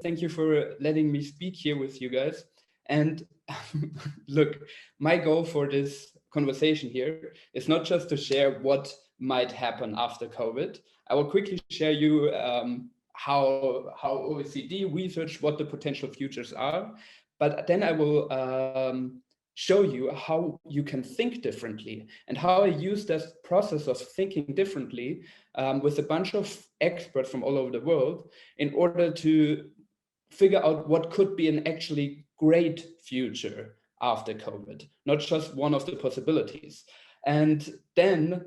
Thank you for letting me speak here with you guys. And look, my goal for this conversation here is not just to share what might happen after COVID. I will quickly share you how OECD research what the potential futures are, but then I will show you how you can think differently and how I use this process of thinking differently with a bunch of experts from all over the world in order to figure out what could be an actually great future after COVID, not just one of the possibilities. And then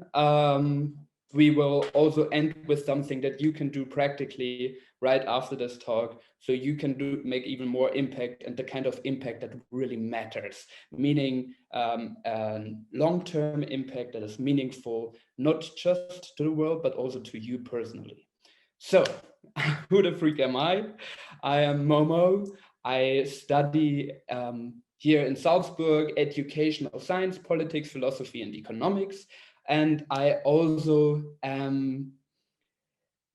we will also end with something that you can do practically right after this talk, so you can make even more impact, and the kind of impact that really matters, meaning a long-term impact that is meaningful, not just to the world, but also to you personally. So, who the freak am I? I am Momo. I study here in Salzburg educational science, politics, philosophy, and economics. And I also am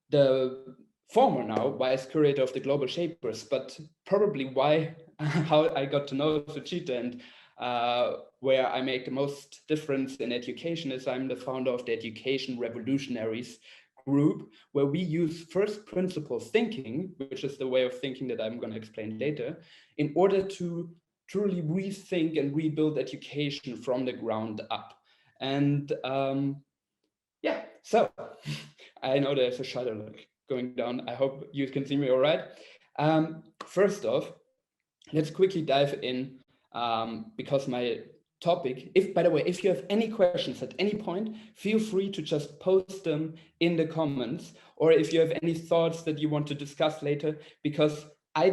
the former now vice curator of the Global Shapers, but probably how I got to know Suchita and where I make the most difference in education is I'm the founder of the Education Revolutionaries group, where we use first principle thinking, which is the way of thinking that I'm going to explain later, in order to truly rethink and rebuild education from the ground up. And yeah, so I know there's a shutter going down. I hope you can see me all right. First off, let's quickly dive in because my topic, by the way, if you have any questions at any point, feel free to just post them in the comments, or if you have any thoughts that you want to discuss later, because I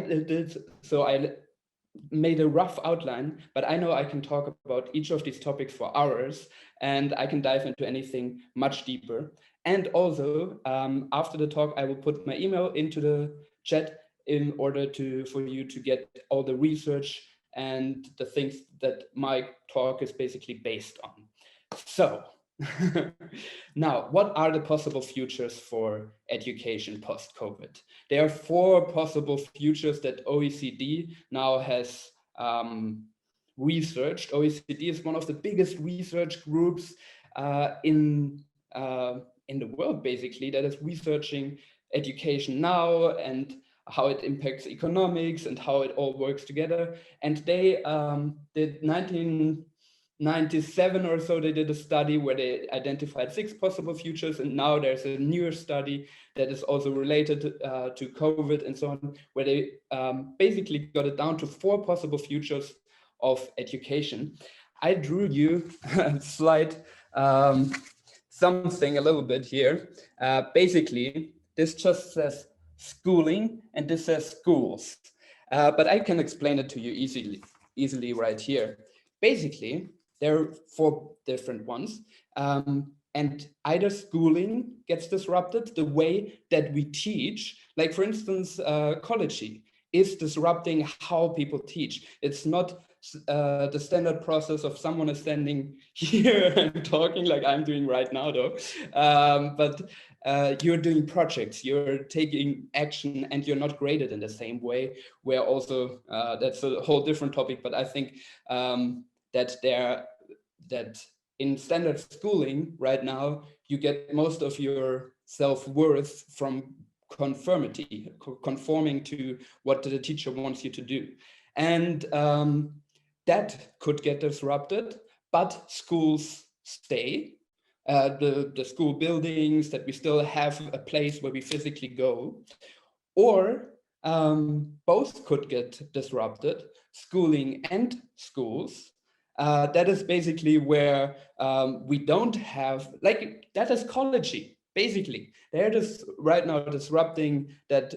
made a rough outline, but I know I can talk about each of these topics for hours, and I can dive into anything much deeper. And also, after the talk, I will put my email into the chat in order for you to get all the research and the things that my talk is basically based on. So now, what are the possible futures for education post-COVID? There are 4 possible futures that OECD now has researched. OECD is one of the biggest research groups in the world, basically, that is researching education now and how it impacts economics and how it all works together. And they did 1997 or so, they did a study where they identified 6 possible futures, and now there's a newer study that is also related to COVID and so on, where they basically got it down to 4 possible futures of education. I drew you a slide, something a little bit here. Basically, this just says schooling and this says schools, but I can explain it to you easily right here. Basically, there are 4 different ones, and either schooling gets disrupted, the way that we teach, like for instance, Collegey is disrupting how people teach. It's not the standard process of someone is standing here and talking like I'm doing right now, though, but you're doing projects, you're taking action, and you're not graded in the same way, where also, that's a whole different topic, but I think that in standard schooling right now, you get most of your self-worth from conforming to what the teacher wants you to do. And that could get disrupted, but schools stay. The school buildings, that we still have a place where we physically go, or both could get disrupted, schooling and schools. That is basically where we don't have, like, that is Collegey, basically. They're just right now disrupting that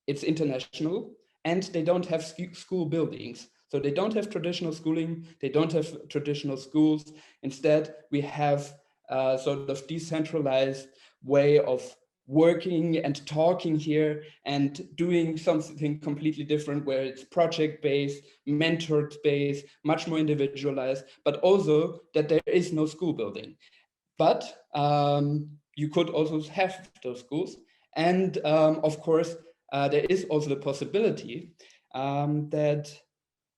it's international, and they don't have school buildings. So they don't have traditional schooling, they don't have traditional schools. Instead, we have a sort of decentralized way of working and talking here and doing something completely different, where it's project-based, mentored-based, much more individualized, but also that there is no school building. But you could also have those schools. And of course, there is also the possibility that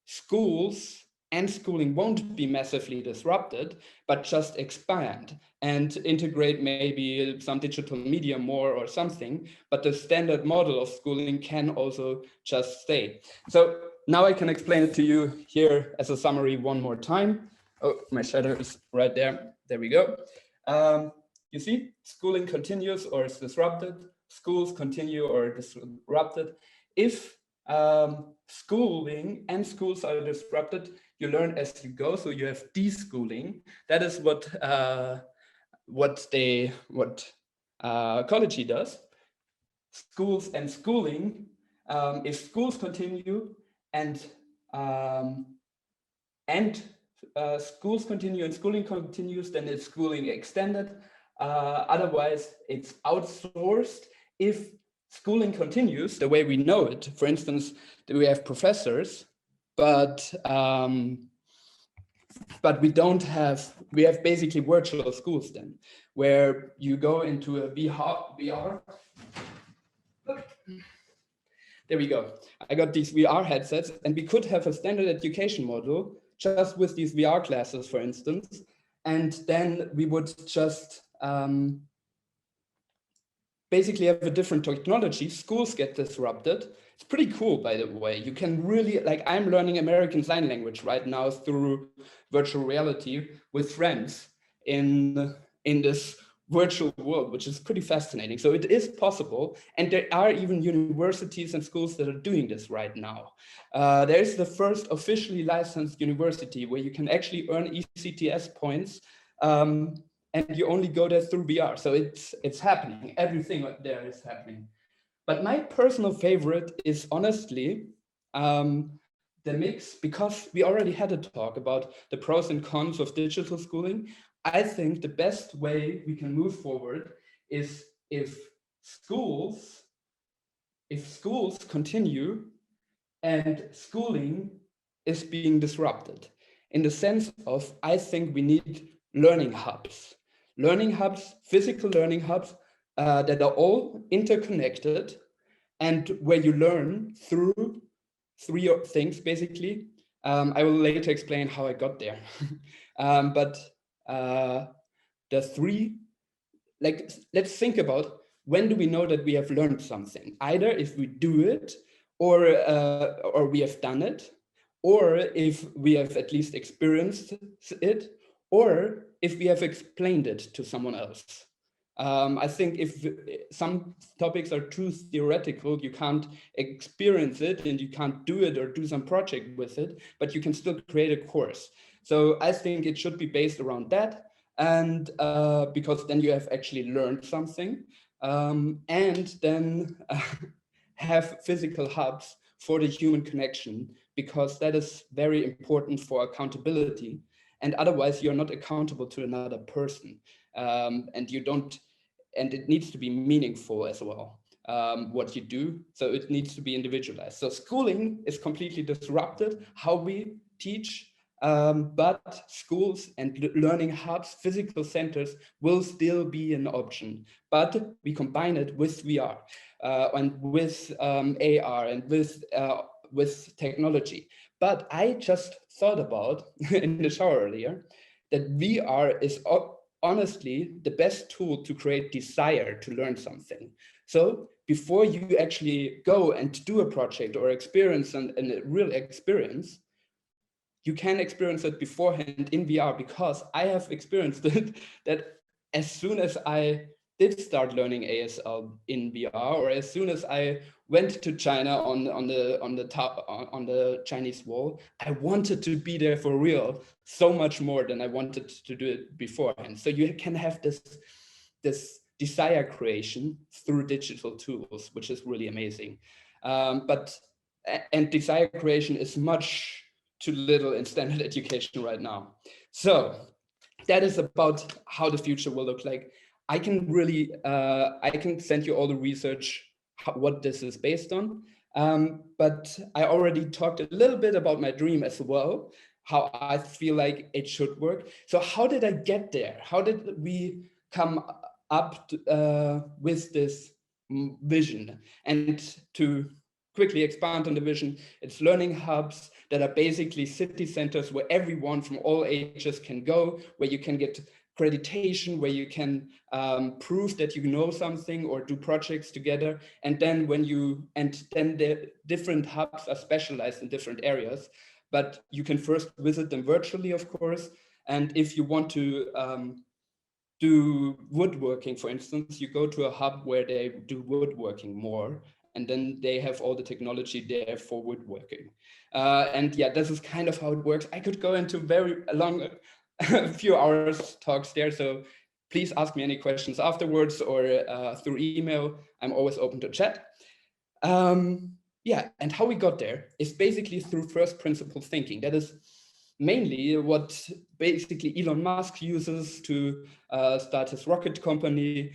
schools and schooling won't be massively disrupted, but just expand and integrate maybe some digital media more or something. But the standard model of schooling can also just stay. So now I can explain it to you here as a summary one more time. Oh, my shadow is right there. There we go. You see, schooling continues or is disrupted. Schools continue or disrupted. If schooling and schools are disrupted, you learn as you go. So you have deschooling. That is what Collegey does. Schools and schooling. If schools continue and schools continue and schooling continues, then it's schooling extended. Otherwise, it's outsourced. If schooling continues the way we know it, for instance, we have professors, but we have basically virtual schools then, where you go into a VR. There we go. I got these VR headsets, and we could have a standard education model just with these VR classes, for instance, and then we would just basically have a different technology. Schools get disrupted. It's pretty cool, by the way. You can really, like, I'm learning American Sign Language right now through virtual reality with friends in this virtual world, which is pretty fascinating. So it is possible. And there are even universities and schools that are doing this right now. There is the first officially licensed university where you can actually earn ECTS points, and you only go there through VR. So it's happening. Everything there is happening. But my personal favorite is honestly the mix, because we already had a talk about the pros and cons of digital schooling. I think the best way we can move forward is if schools continue and schooling is being disrupted, in the sense of, I think we need learning hubs, physical learning hubs that are all interconnected and where you learn through three things, basically. I will later explain how I got there. But the three, like, let's think about, when do we know that we have learned something? Either if we do it, or we have done it, or if we have at least experienced it, or if we have explained it to someone else. I think if some topics are too theoretical, you can't experience it and you can't do it or do some project with it, but you can still create a course. So I think it should be based around that. And because then you have actually learned something, and then have physical hubs for the human connection, because that is very important for accountability. And otherwise you're not accountable to another person. And it needs to be meaningful as well, what you do. So it needs to be individualized. So schooling is completely disrupted, how we teach, but schools and learning hubs, physical centers, will still be an option. But we combine it with VR and with AR and with technology. But I just thought about in the shower earlier that VR is honestly the best tool to create desire to learn something. So before you actually go and do a project or experience a real experience, you can experience it beforehand in VR, because I have experienced it, that as soon as I did start learning ASL in VR, or as soon as I went to China on the Chinese wall, I wanted to be there for real so much more than I wanted to do it beforehand. So you can have this desire creation through digital tools, which is really amazing. And desire creation is much too little in standard education right now. So that is about how the future will look like. I can really, I can send you all the research, what this is based on. But I already talked a little bit about my dream as well, how I feel like it should work. So how did I get there? How did we come up with this vision. And to quickly expand on the vision, it's learning hubs that are basically city centers where everyone from all ages can go, where you can get accreditation, where you can prove that you know something or do projects together. And then the different hubs are specialized in different areas, but you can first visit them virtually, of course. And if you want to do woodworking, for instance, you go to a hub where they do woodworking more, and then they have all the technology there for woodworking. And yeah, this is kind of how it works. I could go into very long, a few hours talks there. So please ask me any questions afterwards or through email. I'm always open to chat. Yeah, and how we got there is basically through first principle thinking. That is mainly what basically Elon Musk uses to start his rocket company,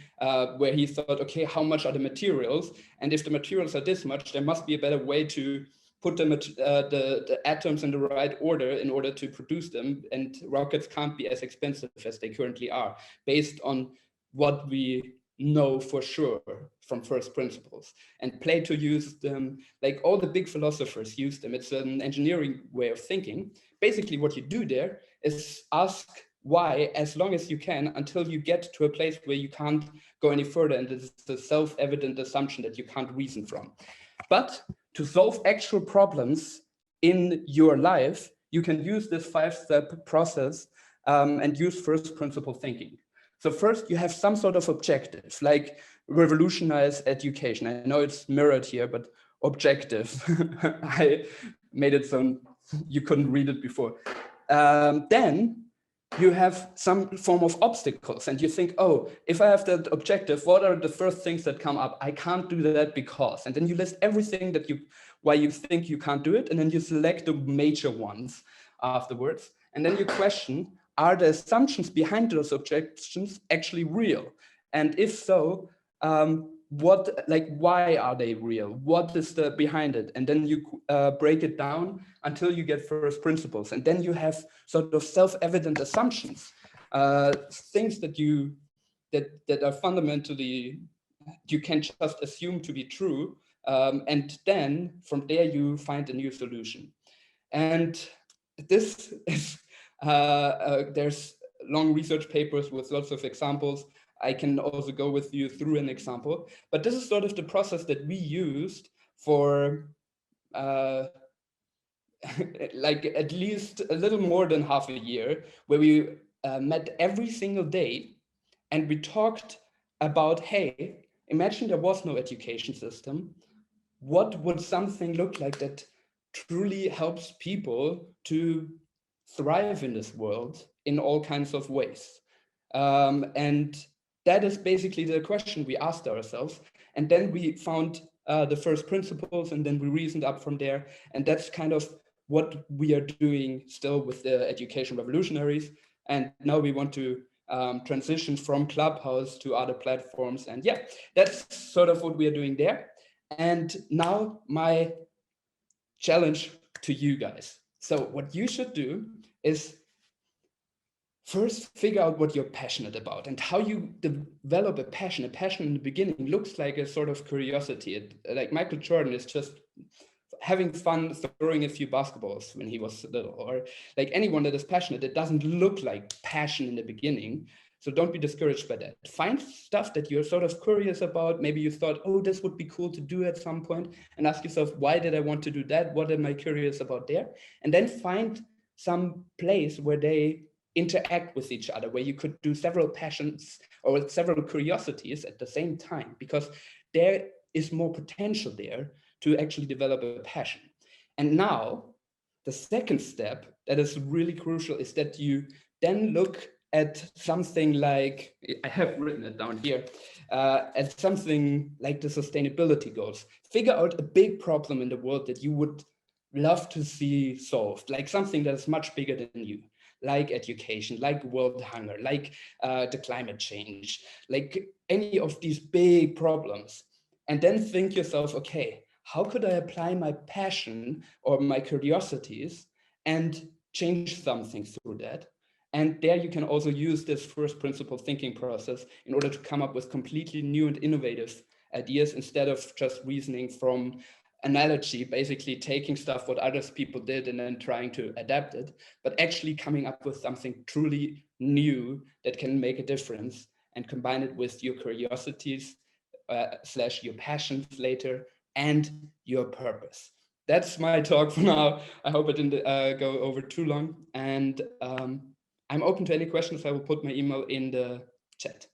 where he thought, okay, how much are the materials? And if the materials are this much, there must be a better way to put the atoms in the right order in order to produce them. And rockets can't be as expensive as they currently are, based on what we know for sure from first principles. And Plato used them, like all the big philosophers used them. It's an engineering way of thinking. Basically what you do there is ask why as long as you can until you get to a place where you can't go any further, and this is the self-evident assumption that you can't reason from. But to solve actual problems in your life, you can use this 5-step process and use first principle thinking. So first you have some sort of objective, like revolutionize education. I know it's mirrored here, but objective. I made it so you couldn't read it before. Then you have some form of obstacles and you think, oh, if I have that objective, what are the first things that come up? I can't do that because, and then you list everything why you think you can't do it. And then you select the major ones afterwards. And then you question, are the assumptions behind those objections actually real? And if so, why are they real? What is the behind it? And then you break it down until you get first principles. And then you have sort of self-evident assumptions, things that are fundamentally, you can just assume to be true. And then from there, you find a new solution. And this is, there's long research papers with lots of examples. I can also go with you through an example, but this is sort of the process that we used for like at least a little more than half a year, where we met every single day and we talked about, hey, imagine there was no education system. What would something look like that truly helps people to thrive in this world in all kinds of ways? And that is basically the question we asked ourselves. And then we found the first principles, and then we reasoned up from there. And that's kind of what we are doing still with the education revolutionaries. And now we want to transition from Clubhouse to other platforms. And yeah, that's sort of what we are doing there. And now my challenge to you guys. So what you should do is first figure out what you're passionate about and how you develop a passion. A passion in the beginning looks like a sort of curiosity. Like Michael Jordan is just having fun throwing a few basketballs when he was little, or like anyone that is passionate, it doesn't look like passion in the beginning. So don't be discouraged by that. Find stuff that you're sort of curious about. Maybe you thought, oh, this would be cool to do at some point, and ask yourself, why did I want to do that? What am I curious about there? And then find some place where they interact with each other, where you could do several passions or several curiosities at the same time, because there is more potential there to actually develop a passion. And now the second step that is really crucial is that you then look at something like, I have written it down here, at something like the sustainability goals. Figure out a big problem in the world that you would love to see solved, like something that is much bigger than you, like education, like world hunger, like the climate change, like any of these big problems. And then think yourself, okay, how could I apply my passion or my curiosities and change something through that? And there you can also use this first principle thinking process in order to come up with completely new and innovative ideas instead of just reasoning from analogy, basically taking stuff what others people did and then trying to adapt it, but actually coming up with something truly new that can make a difference and combine it with your curiosities slash your passions later and your purpose. That's my talk for now. I hope it didn't go over too long. And I'm open to any questions. I will put my email in the chat.